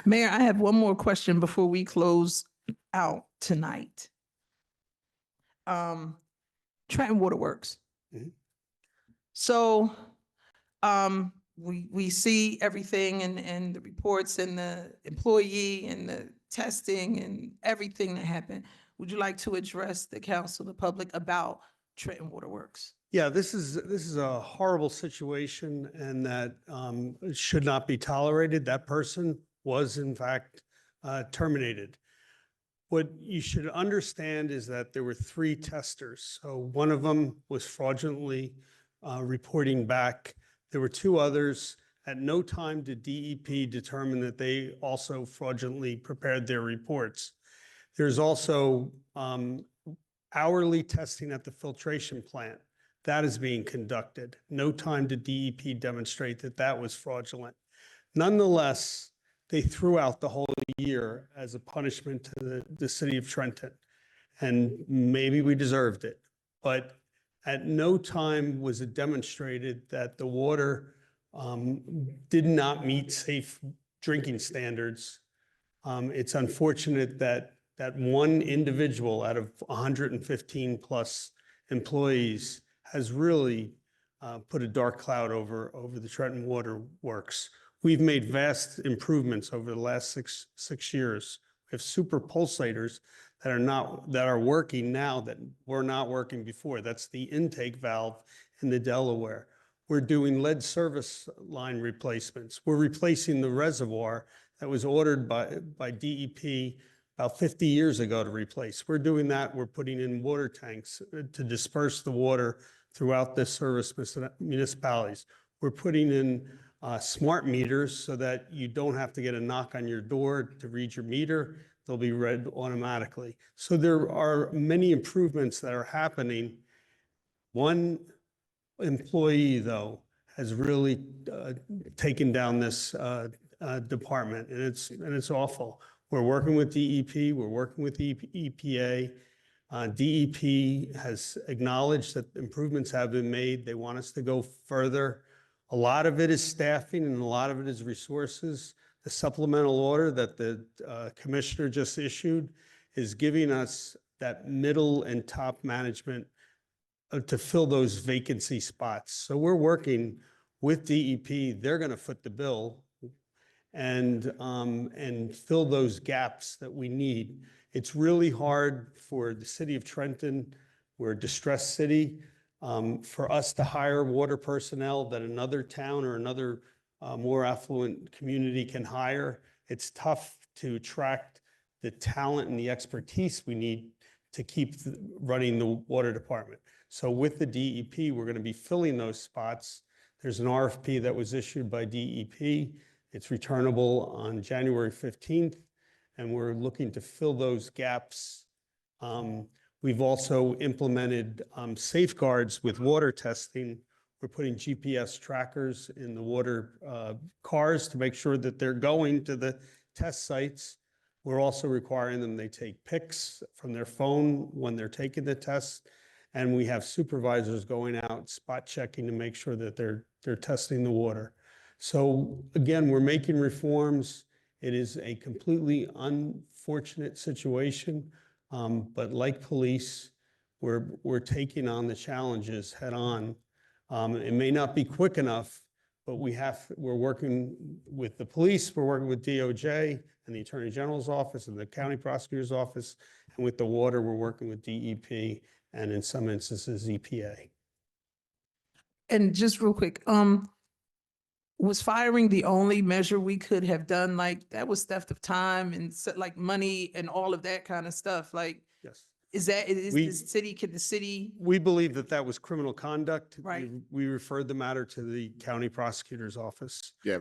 Mayor, I have one more question before we close out tonight. Trenton Water Works. Mhm. So, we see everything and the reports and the employee and the testing and everything that happened. Would you like to address the council, the public about Trenton Water Works? Yeah, this is a horrible situation, and that it should not be tolerated. That person was in fact terminated. What you should understand is that there were 3 testers. So one of them was fraudulently reporting back. There were 2 others. At no time did DEP determine that they also fraudulently prepared their reports. There's also hourly testing at the filtration plant. That is being conducted. No time did DEP demonstrate that that was fraudulent. Nonetheless, they threw out the whole year as a punishment to the city of Trenton. And maybe we deserved it. But at no time was it demonstrated that the water did not meet safe drinking standards. It's unfortunate that one individual out of 115 plus employees has really put a dark cloud over the Trenton Water Works. We've made vast improvements over the last six years. We have super pulsators that are working now that were not working before. That's the intake valve in the Delaware. We're doing lead service line replacements. We're replacing the reservoir that was ordered by DEP about 50 years ago to replace. We're doing that. We're putting in water tanks to disperse the water throughout the service municipalities. We're putting in smart meters so that you don't have to get a knock on your door to read your meter. They'll be read automatically. So there are many improvements that are happening. One employee, though, has really taken down this department, and it's awful. We're working with DEP. We're working with EPA. DEP has acknowledged that improvements have been made. They want us to go further. A lot of it is staffing and a lot of it is resources. The supplemental order that the commissioner just issued is giving us that middle and top management to fill those vacancy spots. So we're working with DEP. They're going to foot the bill and fill those gaps that we need. It's really hard for the city of Trenton. We're a distressed city. For us to hire water personnel that another town or another more affluent community can hire, it's tough to attract the talent and the expertise we need to keep running the water department. So with the DEP, we're going to be filling those spots. There's an RFP that was issued by DEP. It's returnable on January 15th, and we're looking to fill those gaps. We've also implemented safeguards with water testing. We're putting GPS trackers in the water cars to make sure that they're going to the test sites. We're also requiring them they take pics from their phone when they're taking the test. And we have supervisors going out, spot checking to make sure that they're testing the water. So again, we're making reforms. It is a completely unfortunate situation, but like police, we're taking on the challenges head on. It may not be quick enough, but we're working with the police, we're working with DOJ and the Attorney General's office and the County Prosecutor's office, and with the water, we're working with DEP and in some instances EPA. And just real quick, was firing the only measure we could have done? Like, that was theft of time and like money and all of that kind of stuff. Like, Yes. Can the city? We believe that was criminal conduct. Right. We referred the matter to the County Prosecutor's office. Yeah,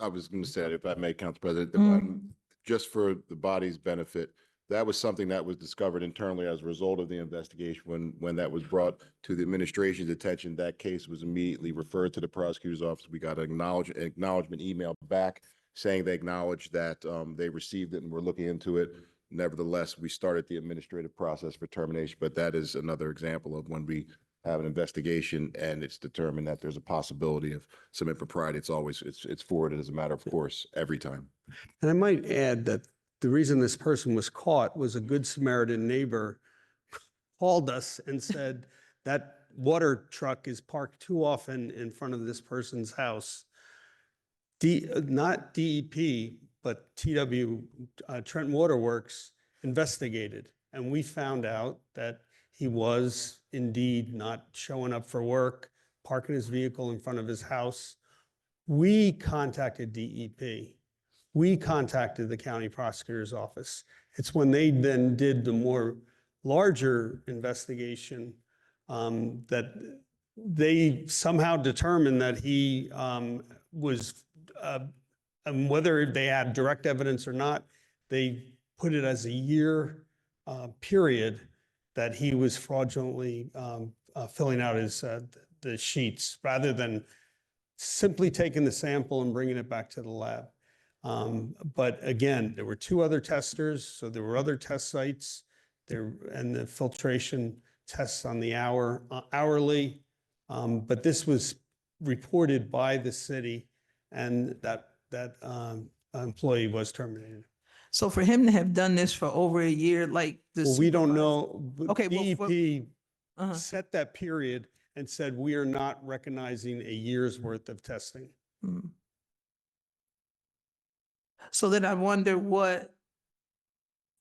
I was going to say that, if I may, Council President, just for the body's benefit, that was something that was discovered internally as a result of the investigation. When that was brought to the administration's attention, that case was immediately referred to the prosecutor's office. We got an acknowledgement email back saying they acknowledged that they received it and were looking into it. Nevertheless, we started the administrative process for termination, but that is another example of when we have an investigation and it's determined that there's a possibility of some impropriety, it's forwarded as a matter of course every time. And I might add that the reason this person was caught was a good Samaritan neighbor called us and said that water truck is parked too often in front of this person's house. Not DEP, but Trenton Water Works investigated, and we found out that he was indeed not showing up for work, parking his vehicle in front of his house. We contacted DEP. We contacted the county prosecutor's office. It's when they then did the more larger investigation that they somehow determined that he was, whether they had direct evidence or not, they put it as a year period that he was fraudulently filling out the sheets rather than simply taking the sample and bringing it back to the lab. But again, there were 2 other testers, so there were other test sites there, and the filtration tests on the hourly. But this was reported by the city, and that employee was terminated. So for him to have done this for over a year, like this. Well, we don't know. But Okay, well, DEP Uh-huh. set that period and said, we are not recognizing a year's worth of testing. Mm. So then I wonder what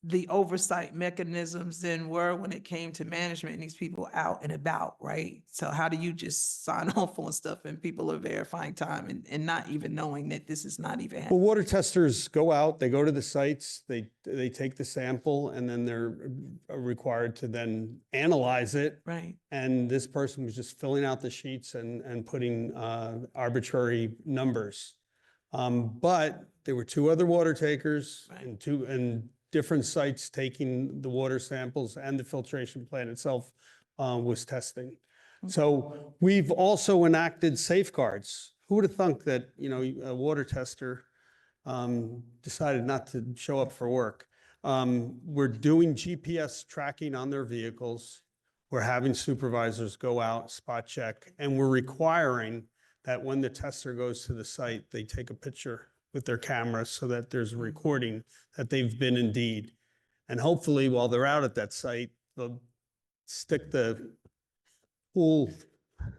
the oversight mechanisms then were when it came to management and these people out and about, right? So how do you just sign off on stuff and people are verifying time and not even knowing that this is not even Well, happening? water testers go out, they go to the sites, they take the sample, and then they're required to then analyze it. Right, And this person was just filling out the sheets and putting arbitrary numbers. But there were 2 other water takers Right. and different sites taking the water samples, and the filtration plant itself was testing. So we've also enacted safeguards. Who would have thunk that, a water tester decided not to show up for work? We're doing GPS tracking on their vehicles. We're having supervisors go out, spot check, and we're requiring that when the tester goes to the site, they take a picture with their camera so that there's a recording that they've been indeed. And hopefully while they're out at that site, they'll stick the pool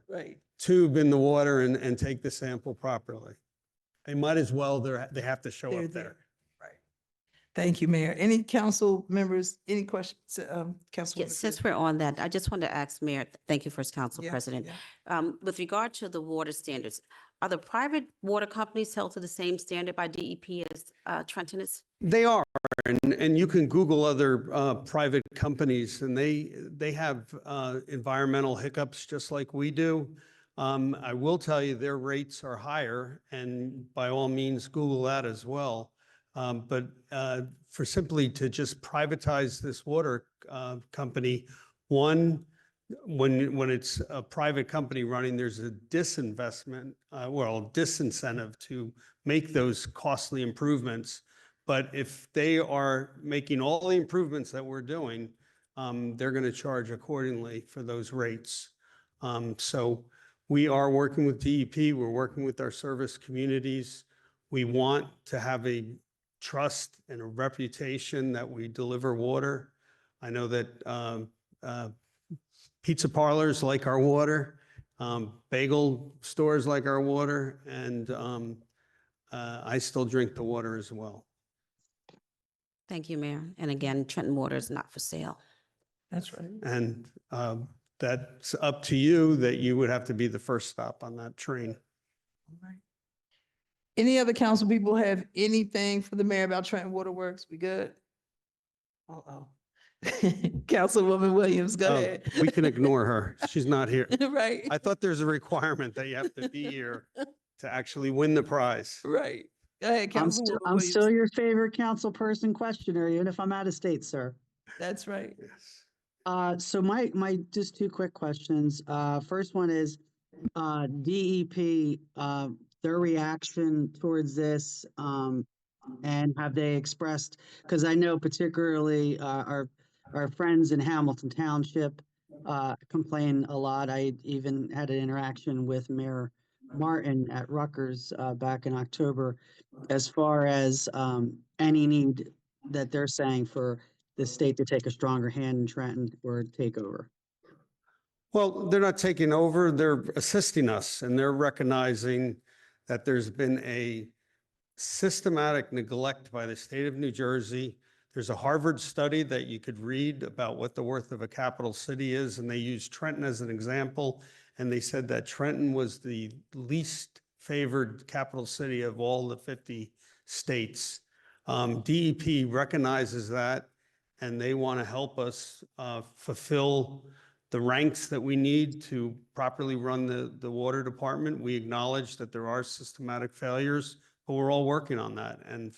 right. tube in the water and take the sample properly. They might as well, they have to show They're up there. Right. Thank you, Mayor. Any council members, any questions? Councilwoman Yes, since Fair? we're on that, I just wanted to ask Mayor, thank you, First Council Yeah, President. yeah. With regard to the water standards, are the private water companies held to the same standard by DEP as Trenton is? They are, and you can Google other private companies, and they have environmental hiccups just like we do. I will tell you their rates are higher, and by all means, Google that as well. But for simply to just privatize this water company, one, when it's a private company running, there's a disinvestment, disincentive to make those costly improvements. But if they are making all the improvements that we're doing, they're going to charge accordingly for those rates. So we are working with DEP. We're working with our service communities. We want to have a trust and a reputation that we deliver water. I know that pizza parlors like our water, bagel stores like our water, and I still drink the water as well. Thank you, Mayor. And again, Trenton Water is not for sale. That's right. And that's up to you, that you would have to be the first stop on that train. All right. Any other council people have anything for the mayor about Trenton Water Works? We good? Uh-oh. Councilwoman Williams, go ahead. We can ignore her. She's not here. Right, I thought there's a requirement that you have to be here to actually win the prize. right. Go ahead, Councilwoman I'm still Williams. your favorite council person questioner, even if I'm out of state, sir. That's right. Yes. So my just 2 quick questions. First one is DEP, their reaction towards this, and have they expressed, because I know particularly our friends in Hamilton Township complain a lot. I even had an interaction with Mayor Martin at Rutgers back in October as far as any need that they're saying for the state to take a stronger hand in Trenton or take over. Well, they're not taking over, they're assisting us, and they're recognizing that there's been a systematic neglect by the state of New Jersey. There's a Harvard study that you could read about what the worth of a capital city is, and they used Trenton as an example, and they said that Trenton was the least favored capital city of all the 50 states. DEP recognizes that, and they want to help us fulfill the ranks that we need to properly run the water department. We acknowledge that there are systematic failures, but we're all working on that. And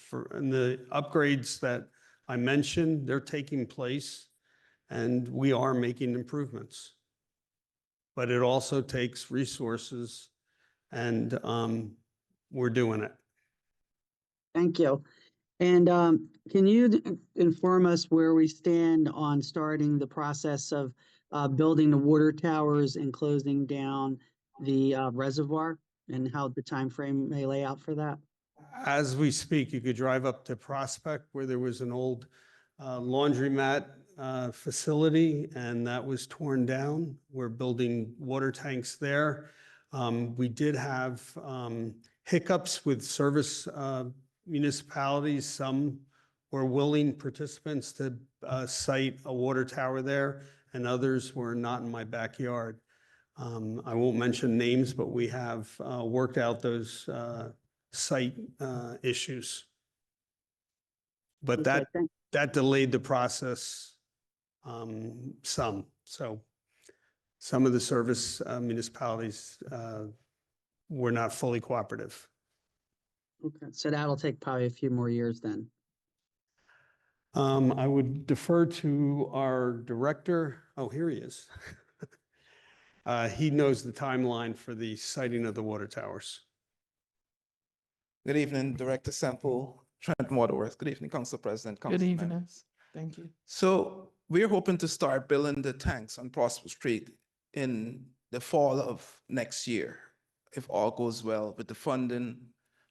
the upgrades that I mentioned, they're taking place, and we are making improvements. But it also takes resources, and we're doing it. Thank you. And can you inform us where we stand on starting the process of building the water towers and closing down the reservoir, and how the time frame may lay out for that? As we speak, you could drive up to Prospect where there was an old laundromat facility, and that was torn down. We're building water tanks there. We did have hiccups with service municipalities. Some were willing participants to site a water tower there, and others were not in my backyard. I won't mention names, but we have worked out those site issues. But Okay, that delayed the process some. So some of the service municipalities were not fully cooperative. Okay, so that'll take probably a few more years then. I would defer to our director. Oh, here he is. He knows the timeline for the siting of the water towers. Good evening, Director Semple, Trenton Water Works. Good evening, Council President. Good Council evening. members. Thank you. So we're hoping to start building the tanks on Prosper Street in the fall of next year, if all goes well with the funding,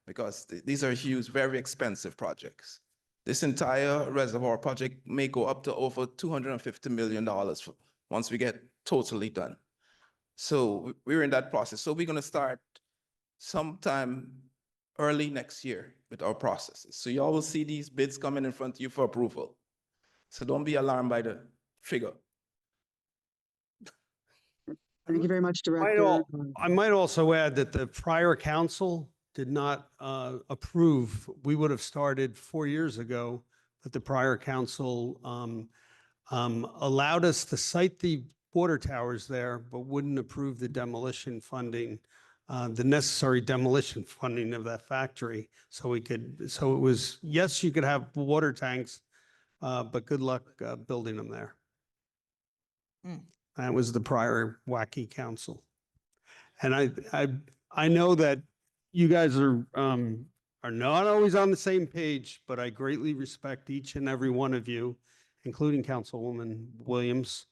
because these are huge, very expensive projects. This entire reservoir project may go up to over $250 million once we get totally done. So we're in that process. So we're going to start sometime early next year with our processes. So y'all will see these bids coming in front of you for approval. So don't be alarmed by the figure. Thank you very much, Director. I might also add that the prior council did not approve. We would have started 4 years ago, but the prior council allowed us to site the water towers there, but wouldn't approve the demolition funding, the necessary demolition funding of that factory. So it was, yes, you could have water tanks, but good luck building them there. That was the prior wacky council. And I know that you guys are not always on the same page, but I greatly respect each and every one of you, including Councilwoman Williams,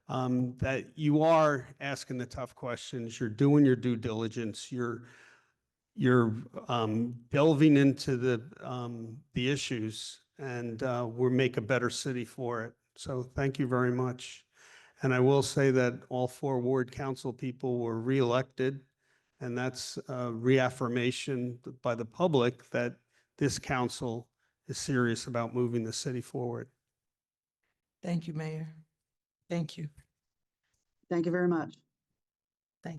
that you are asking the tough questions. You're doing your due diligence. You're delving into the issues, and we'll make a better city for it. So thank you very much. And I will say that all 4 ward council people were reelected, and that's a reaffirmation by the public that this council is serious about moving the city forward. Thank you, Mayor. Thank you. Thank you very much.